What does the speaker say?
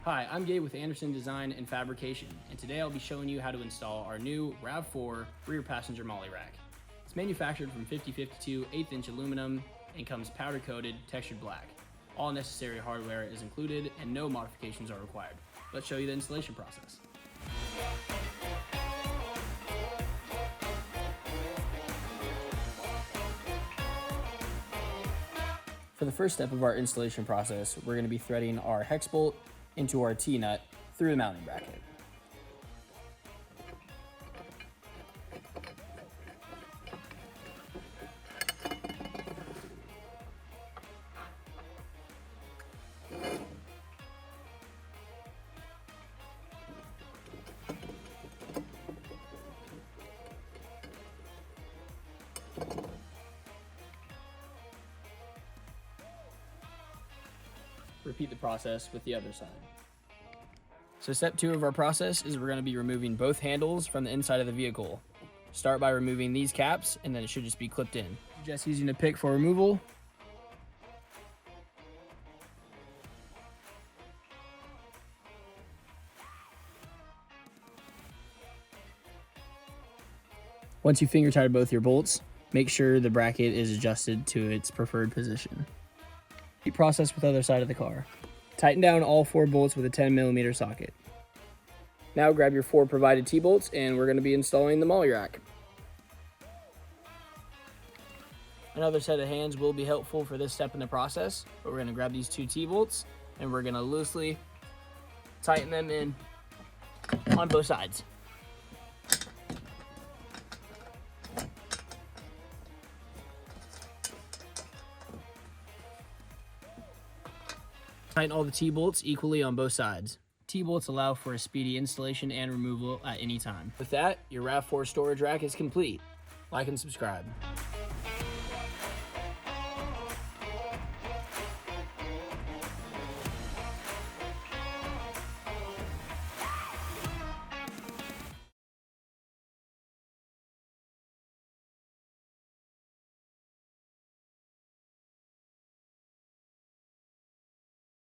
Hi, I'm Gabe with Anderson Design and Fabrication, and today I'll be showing you how to install our new RAV4 rear passenger Molle rack. It's manufactured from 5052 1/8" aluminum and comes powder coated, textured black. All necessary hardware is included and no modifications are required. Let's show you the installation process. For the first step of our installation process, we're going to be threading our hex bolt into our T-nut through the mounting bracket. Repeat the process with the other side. So step 2 of our process is we're going to be removing both handles from the inside of the vehicle. Start by removing these caps and then it should just be clipped in. Just using a pick for removal. Once you finger tighten both your bolts, make sure the bracket is adjusted to its preferred position. Repeat process with the other side of the car. Tighten down all 4 bolts with a 10mm socket. Now grab your 4 provided T-bolts and we're going to be installing the Molle rack. Another set of hands will be helpful for this step in the process, but we're going to grab these 2 T-bolts and we're going to loosely tighten them in on both sides. Tighten all the T-bolts equally on both sides. T-bolts allow for a speedy installation and removal at any time. With that, your RAV4 storage rack is complete. Like and subscribe.